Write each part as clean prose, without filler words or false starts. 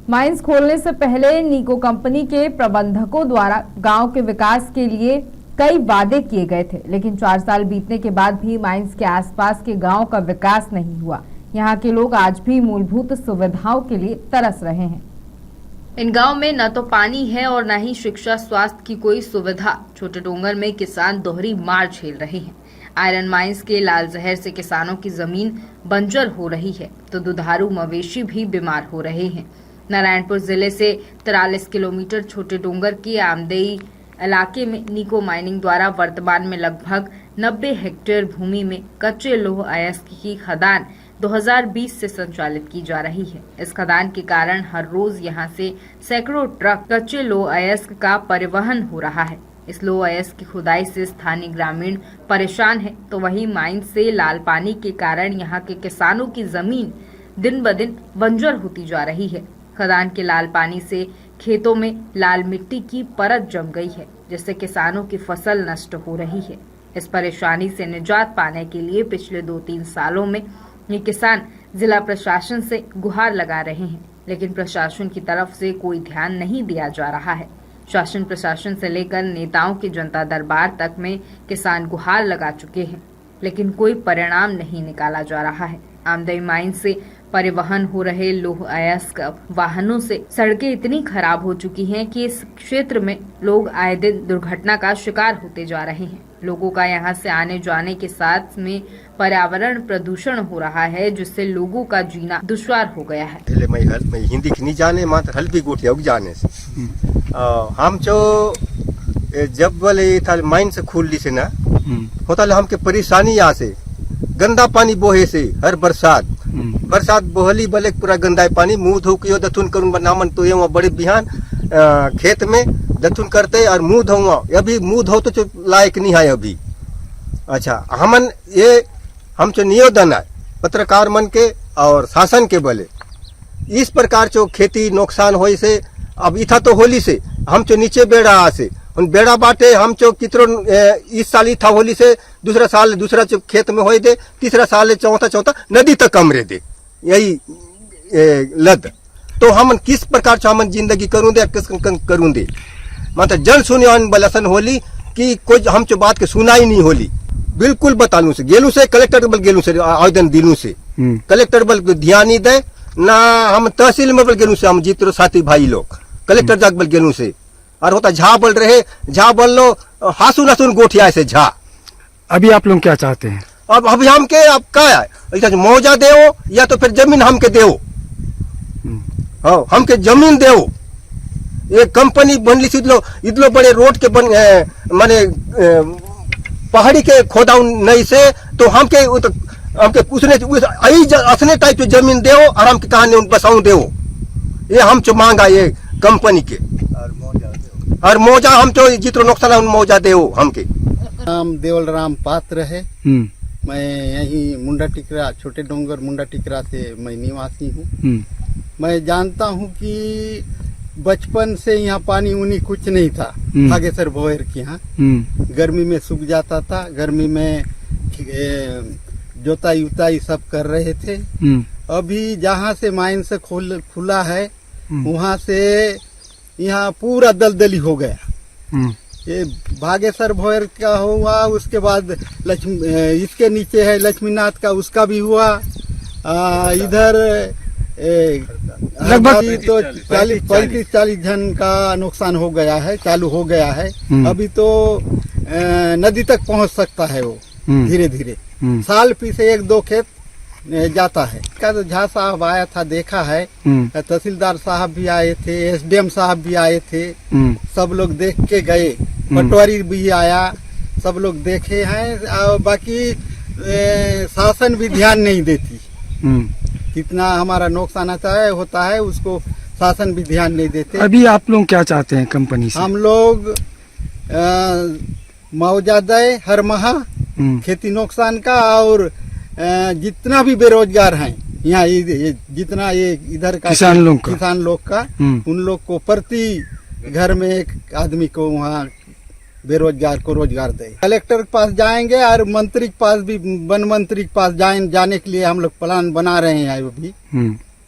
Mines खोलने से पहले नीको कंपनी के प्रबंधकों द्वारा गांव के विकास के लिए कई वादे किए गए थे, लेकिन 4 साल बीतने के बाद भी माइंस के आसपास के गांव का विकास नहीं हुआ। यहां के लोग आज भी मूलभूत सुविधाओं के लिए तरस रहे हैं। इन गांव में न तो पानी है और न ही शिक्षा स्वास्थ्य की कोई सुविधा। छोटे डोंगर में किसान दोहरी मार झेल रहे हैं। आयरन माइंस के लाल जहर से किसानों की जमीन बंजर हो रही है तो दुधारू मवेशी भी बीमार हो रहे हैं। नारायणपुर जिले से 43 किलोमीटर छोटे डोंगर के आमदेई इलाके में नीको माइनिंग द्वारा वर्तमान में लगभग 90 हेक्टेयर भूमि में कच्चे लौह अयस्क की खदान 2020 से संचालित की जा रही है। इस खदान के कारण हर रोज यहां से सैकड़ों ट्रक कच्चे लौह अयस्क का परिवहन हो रहा है। इस लौह अयस्क की खुदाई से स्थानीय ग्रामीण परेशान है, तो वहीं माइन से लाल पानी के कारण यहां के किसानों की जमीन दिन ब दिन बंजर होती जा रही है। खदान के लाल पानी से खेतों में लाल मिट्टी की परत जम गई है, जिससे किसानों की फसल नष्ट हो रही है। इस परेशानी से निजात पाने के लिए पिछले 2-3 सालों में ये किसान जिला प्रशासन से गुहार लगा रहे हैं, लेकिन प्रशासन की तरफ से कोई ध्यान नहीं दिया जा रहा है। शासन प्रशासन से लेकर नेताओं के जनता दरबार तक में किसान गुहार लगा चुके हैं, लेकिन कोई परिणाम नहीं निकाला जा रहा है। आमदई माइन से परिवहन हो रहे लौह अयस्क वाहनों से सड़कें इतनी खराब हो चुकी हैं कि इस क्षेत्र में लोग आए दिन दुर्घटना का शिकार होते जा रहे हैं। लोगों का यहां से आने जाने के साथ में पर्यावरण प्रदूषण हो रहा है, जिससे लोगों का जीना दुश्वार हो गया है। मैं हिंदी नहीं जाने मात्र हल भी गोठिया जाने से हम जो जब वाले था माइन से खुल ली से ना होता हमके परेशानी यहाँ से गंदा पानी बोहे से हर बरसात बोहली बले पूरा गंदा पानी मुंह धो के दथुन करूँ बनामन तो ये बड़े बिहान खेत में दथुन करते और मुंह धोऊंगा अभी मुंह धो तो लायक नहीं है अभी। अच्छा हमन ये हम जो निवेदन है पत्रकार मन के और शासन के बले इस प्रकार जो खेती नुकसान हो से अब इथा तो होली से हम जो नीचे बेड़ा से उन बेड़ा बाटे हम जो कितरो इस साल था होली से दूसरा साल दूसरा जो खेत में हो दे तीसरा साल चौथा नदी तक कमरे दे यही लद तो हम किस प्रकार से हम जिंदगी करूं दे किस करूं दे मतलब जन सुनिया बलसन होली कि कोई हम जो बात के सुना ही नहीं होली बिल्कुल बतालू से गेलू से कलेक्टर बल गेलू से आवेदन दिलू से कलेक्टर बल ध्यान नहीं दे ना हम तहसील में बल गेलू से हम जितरो साथी भाई लोग कलेक्टर जाग बल गेलू से और होता झा बोल रहे झा बोल लो हासू नसुन गोठिया से झा। अभी आप लोग क्या चाहते हैं? अब अभी हम के अब क्या है मौजा दे या तो फिर जमीन हमके दे हमके जमीन दे ये कंपनी बनली से इतलो बड़े रोड के बन माने पहाड़ी के खोदाऊ नहीं से तो हमके उसने असने टाइप के जमीन दे और हमके कहानी बसाऊ दे ये हम जो मांगा ये कंपनी के और मौजा हम जो जितने नुकसान है उन मौजा दे हमके। नाम देवल राम पात्र है। मैं यही मुंडा टिकरा छोटे डोंगर मुंडा टिकरा से मैं निवासी हूँ। मैं जानता हूँ कि बचपन से यहाँ पानी उनी कुछ नहीं था भागेसर भोयर के यहाँ गर्मी में सूख जाता था। गर्मी में जोताई उताई सब कर रहे थे। अभी जहाँ से माइन से खुला है वहाँ से यहाँ पूरा दलदली हो गया। ये भागेसर भोयर का हुआ, उसके बाद इसके नीचे है लक्ष्मीनाथ का, उसका भी हुआ। इधर लगभग तो 40 जन का नुकसान हो गया है, चालू हो गया है। अभी तो नदी तक पहुंच सकता है वो धीरे धीरे। साल पीछे 1-2 खेत जाता है। क्या तो झा साहब आया था, देखा है, तहसीलदार साहब भी आए थे, एसडीएम साहब भी आए थे, सब लोग देख के गए, पटवारी भी आया, सब लोग देखे हैं। और बाकी शासन भी ध्यान नहीं देती। कितना हमारा नुकसान होता है उसको शासन भी ध्यान नहीं देते। अभी आप लोग क्या चाहते हैं कंपनी से? हम लोग मुआवजा दे हर माह खेती नुकसान का, और जितना भी बेरोजगार हैं यहाँ जितना ये इधर का किसान लोग का उन लोग को प्रति घर में एक आदमी को वहाँ बेरोजगार को रोजगार दे। कलेक्टर के पास जाएंगे और मंत्री के पास भी, वन मंत्री के पास जाने के लिए हम लोग प्लान बना रहे हैं। अभी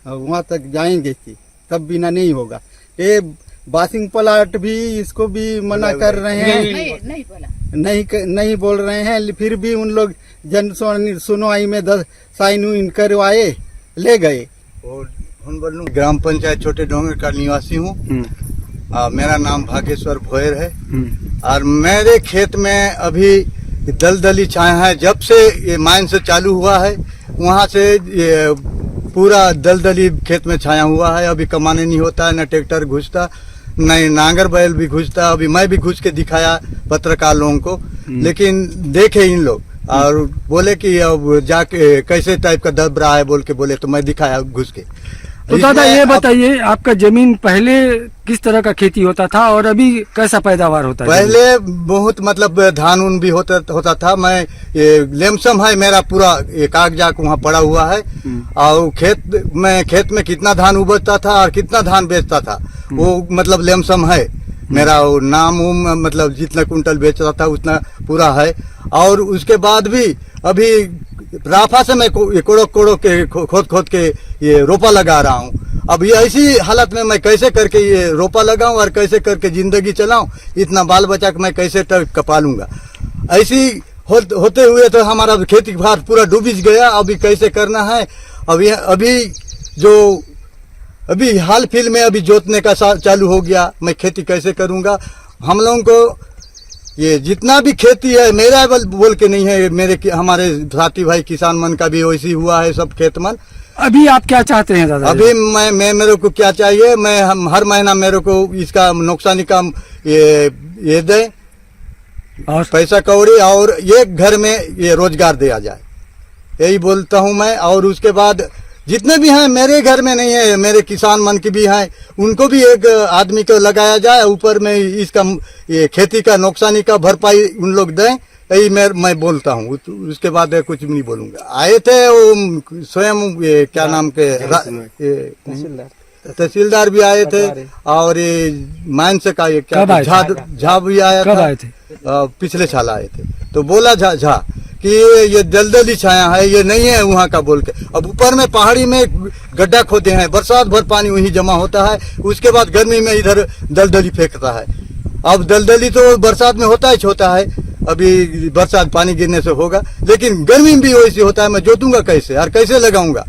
वहाँ तक जाएंगे कि तब बिना नहीं होगा। ये बासिंग प्लाट भी इसको भी मना कर रहे हैं, नहीं बोल रहे हैं, फिर भी उन लोग जन सुनवाई में 10 साइन करवाए ले गए। ग्राम पंचायत छोटे डोंगर का निवासी हूँ। मेरा नाम भागेश्वर भोयर है और मेरे खेत में अभी दलदली छाया है। जब से ये माइन से चालू हुआ है वहाँ से ये पूरा दलदली खेत में छाया हुआ है। अभी कमाने नहीं होता है, न ट्रैक्टर घुसता, न नांगर बैल भी घुसता। अभी मैं भी घुस के दिखाया पत्रकार लोगों को, लेकिन देखे इन लोग और बोले कि अब जाके कैसे टाइप का दब रहा है बोल के बोले, तो मैं दिखाया घुस के। तो दादा ये बताइए, आपका जमीन पहले किस तरह का खेती होता था और अभी कैसा पैदावार होता है? पहले बहुत मतलब धान उन भी होता था। मैं ये लेमसम है मेरा पूरा, ये कागजात वहाँ पड़ा हुआ है और खेत में कितना धान उपजता था और कितना धान बेचता था वो मतलब लेमसम है मेरा। वो नाम मतलब जितना कुंटल बेचता था उतना पूरा है। और उसके बाद भी अभी राफा से मैं कोड़ो के खोद के ये रोपा लगा रहा हूँ। अब ये ऐसी हालत में मैं कैसे करके ये रोपा लगाऊं और कैसे करके जिंदगी चलाऊं, इतना बाल बच्चा को मैं कैसे पालूंगा। ऐसी होते हुए तो हमारा खेती भार पूरा डूबिज गया। अभी कैसे करना है? अभी हाल फिल में अभी जोतने का चालू हो गया। मैं खेती कैसे करूंगा? हम लोगों को ये जितना भी खेती है मेरा बोल के नहीं है, हमारे साथी भाई किसान मन का भी वैसी हुआ है सब खेत मन। अभी आप क्या चाहते हैं दादा? अभी मैं मेरे को क्या चाहिए, हम हर महीना मेरे को इसका नुकसानी का ये दे और पैसा कौड़ी और एक घर में ये रोजगार दिया जाए, यही बोलता हूँ मैं। और उसके बाद जितने भी हैं मेरे घर में नहीं है, मेरे किसान मन की भी हैं, उनको भी एक आदमी को लगाया जाए, ऊपर में इसका ये खेती का नुकसानी का भरपाई उन लोग दें, यही मैं बोलता हूँ। उसके बाद कुछ भी नहीं बोलूंगा। आए थे वो स्वयं ये क्या नाम के तहसीलदार भी आए थे और ये माइंस का ये क्या झा भी आया था। कब आए थे? पिछले साल आए थे। तो बोला झा कि ये दलदली छाया है, ये नहीं है वहाँ का बोल के। अब ऊपर में पहाड़ी में गड्ढा खोदे हैं, बरसात भर पानी वहीं जमा होता है, उसके बाद गर्मी में इधर दलदली फेंकता है। अब दलदली तो बरसात में होता है, अभी बरसात पानी गिरने से होगा, लेकिन गर्मी में भी वैसे होता है। मैं जोतूंगा कैसे और कैसे लगाऊंगा?